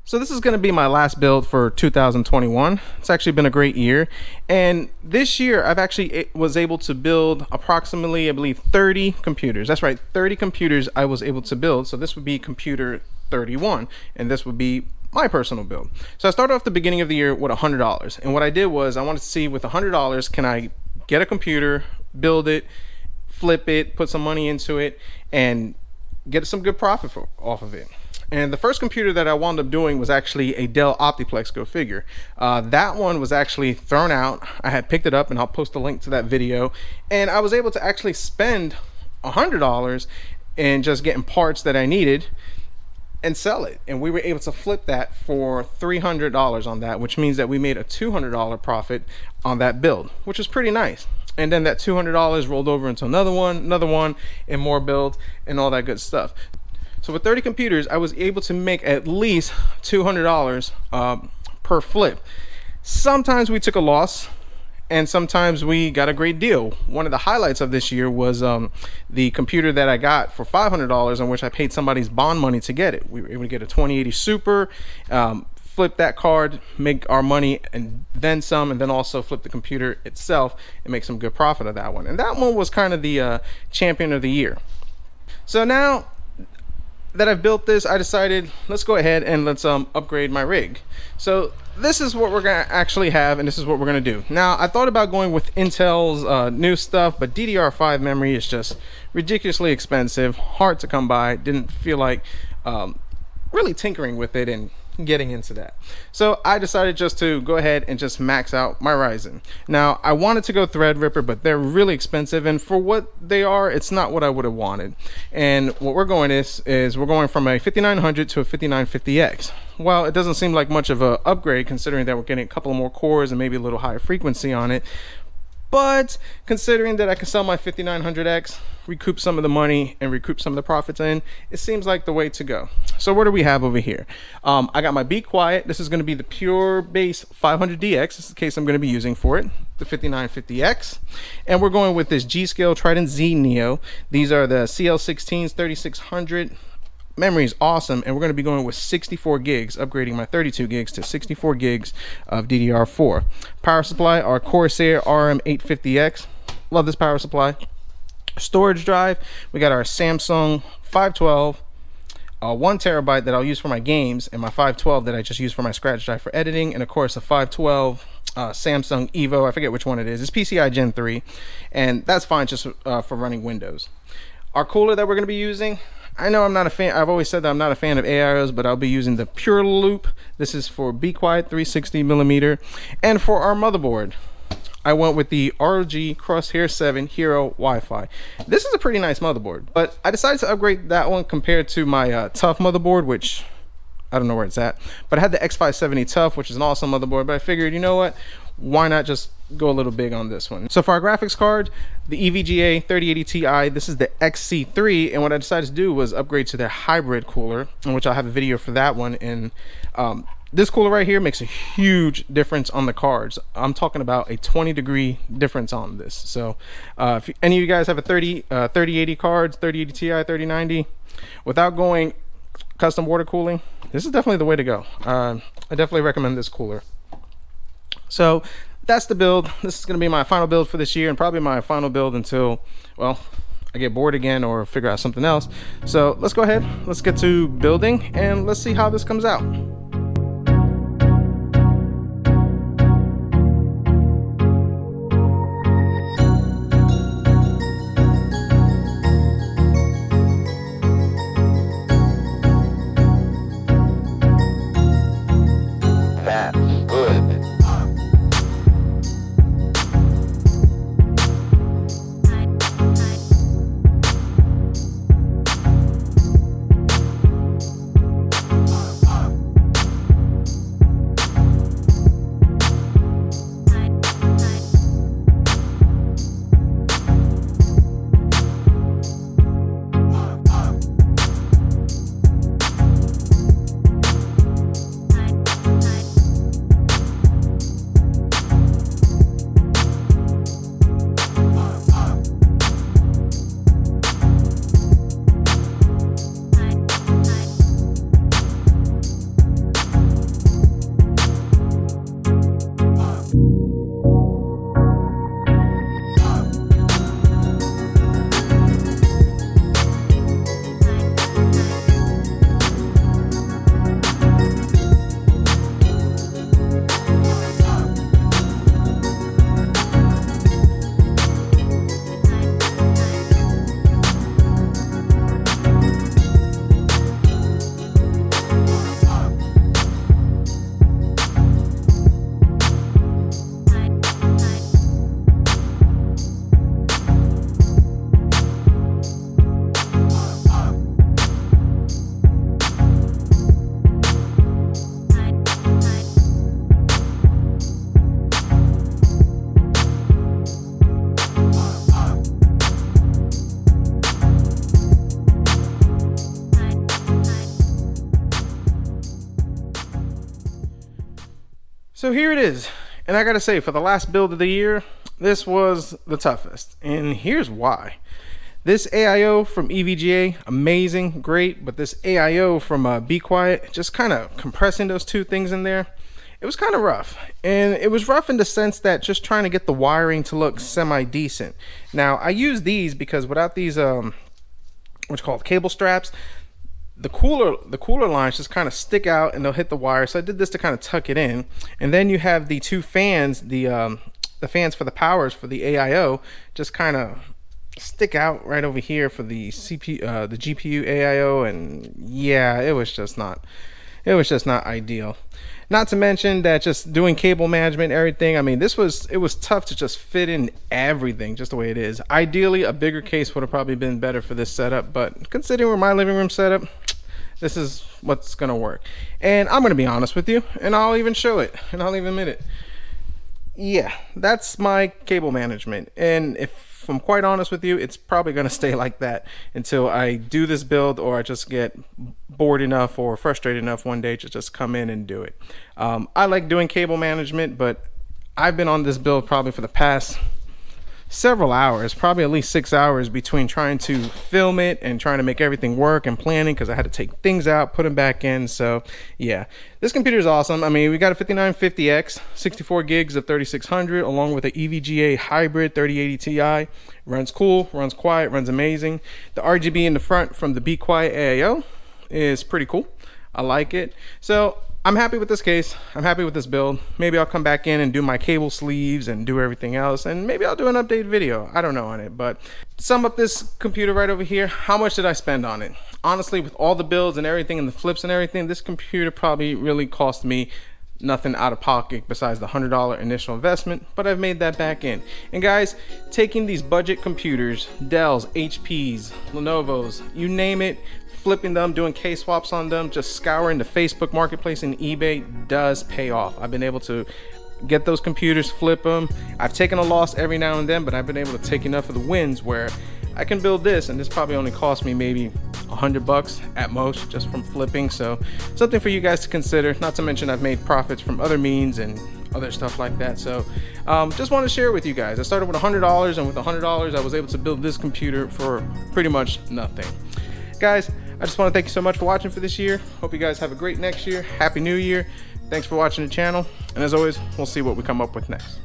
So this is going to be my last build for 2021. It's actually been a great year. And this year I've actually was able to build approximately, I believe, 30 computers. That's right, 30 computers I was able to build. So this would be computer 31, and this would be my personal build. So I started off the beginning of the year with $100. And what I did was I wanted to see with $100, can I get a computer, build it, flip it, put some money into it, and get some good profit off of it. And the first computer that I wound up doing was actually a Dell Optiplex, go figure. That one was actually thrown out. I had picked it up, and I'll post a link to that video. And I was able to actually spend $100 in just getting parts that I needed and sell it. And we were able to flip that for $300 on that, which means that we made a $200 profit on that build, which is pretty nice. And then that $200 rolled over into another one, and more builds and all that good stuff. So with 30 computers, I was able to make at least $200 per flip. Sometimes we took a loss, and sometimes we got a great deal. One of the highlights of this year was the computer that I got for $500, in which I paid somebody's bond money to get it. We were able to get a 2080 Super, flip that card, make our money and then some, and then also flip the computer itself and make some good profit of that one. And that one was kind of the champion of the year. So now that I've built this, I decided let's go ahead and let's upgrade my rig. So this is what we're gonna actually have, and this is what we're gonna do. Now I thought about going with Intel's new stuff, but DDR5 memory is just ridiculously expensive, hard to come by. Didn't feel like really tinkering with it and getting into that. So I decided just to go ahead and just max out my Ryzen. Now I wanted to go Threadripper, but they're really expensive, and for what they are, it's not what I would have wanted. And what we're going is we're going from a 5900 to a 5950X. Well, it doesn't seem like much of an upgrade considering that we're getting a couple more cores and maybe a little higher frequency on it. But considering that I can sell my 5900X, recoup some of the money and recoup some of the profits in, it seems like the way to go. So what do we have over here? I got my Be Quiet. This is going to be the pure base 500DX. This is the case I'm going to be using for it, the 5950X. And we're going with this G-Skill Trident Z Neo. These are the CL16s 3600. Memory is awesome, and we're going to be going with 64 gigs, upgrading my 32 gigs to 64 gigs of DDR4. Power supply, our Corsair RM850X. Love this power supply. Storage drive, we got our Samsung 512, 1 terabyte that I'll use for my games, and my 512 that I just use for my scratch drive for editing, and of course a 512 Samsung Evo, I forget which one it is. It's PCI Gen 3, and that's fine just for running Windows. Our cooler that we're going to be using, I know I'm not a fan, I've always said that I'm not a fan of AIOs, but I'll be using the Pure Loop. This is for Be Quiet 360mm. And for our motherboard, I went with the ROG Crosshair 7 Hero Wi-Fi. This is a pretty nice motherboard, but I decided to upgrade that one compared to my Tough motherboard, which I don't know where it's at. But I had the X570 Tough, which is an awesome motherboard, but I figured, you know what? Why not just go a little big on this one? So for our graphics card, the EVGA 3080 Ti, this is the XC3, and what I decided to do was upgrade to their hybrid cooler, in which I'll have a video for that one. And this cooler right here makes a huge difference on the cards. I'm talking about a 20-degree difference on this. So if any of you guys have a 3080 cards, 3080 Ti, 3090, without going custom water cooling, this is definitely the way to go. I definitely recommend this cooler. So that's the build. This is going to be my final build for this year, and probably my final build until, well, I get bored again or figure out something else. So let's go ahead, let's get to building, and let's see how this comes out. So here it is. And I gotta say, for the last build of the year, this was the toughest. And here's why. This AIO from EVGA, amazing, great, but this AIO from Be Quiet, just kind of compressing those two things in there, it was kind of rough. And it was rough in the sense that just trying to get the wiring to look semi-decent. Now, I use these because without these, what's called cable straps, the cooler lines just kind of stick out and they'll hit the wire. So I did this to kind of tuck it in. And then you have the two fans, the fans for the powers for the AIO, just kind of stick out right over here for the CPU, the GPU AIO, and yeah, it was just not ideal. Not to mention that just doing cable management, everything. I mean, it was tough to just fit in everything just the way it is. Ideally, a bigger case would have probably been better for this setup, but considering my living room setup, this is what's gonna work. And I'm gonna be honest with you, and I'll even show it, and I'll even admit it. Yeah, that's my cable management, and if I'm quite honest with you, it's probably going to stay like that until I do this build, or I just get bored enough or frustrated enough one day to just come in and do it. I like doing cable management, but I've been on this build probably for the past several hours, probably at least 6 hours, between trying to film it and trying to make everything work and planning, because I had to take things out, put them back in. So yeah, this computer is awesome. I mean, we got a 5950X, 64 gigs of 3600, along with an EVGA hybrid 3080 Ti. Runs cool, runs quiet, runs amazing. The RGB in the front from the Be Quiet AIO is pretty cool. I like it. So I'm happy with this case. I'm happy with this build. Maybe I'll come back in and do my cable sleeves and do everything else, and maybe I'll do an update video. I don't know on it, but sum up this computer right over here. How much did I spend on it? Honestly, with all the builds and everything and the flips and everything, this computer probably really cost me nothing out of pocket besides the $100 initial investment, but I've made that back in. And guys, taking these budget computers, Dells, HPs, Lenovo's, you name it, flipping them, doing case swaps on them, just scouring the Facebook marketplace and eBay does pay off. I've been able to get those computers, flip them. I've taken a loss every now and then, but I've been able to take enough of the wins where I can build this, and this probably only cost me maybe $100 at most just from flipping. So something for you guys to consider. Not to mention I've made profits from other means and other stuff like that. So just want to share with you guys. I started with $100, and with $100 I was able to build this computer for pretty much nothing. Guys, I just want to thank you so much for watching for this year. Hope you guys have a great next year. Happy New Year. Thanks for watching the channel, and as always, we'll see what we come up with next.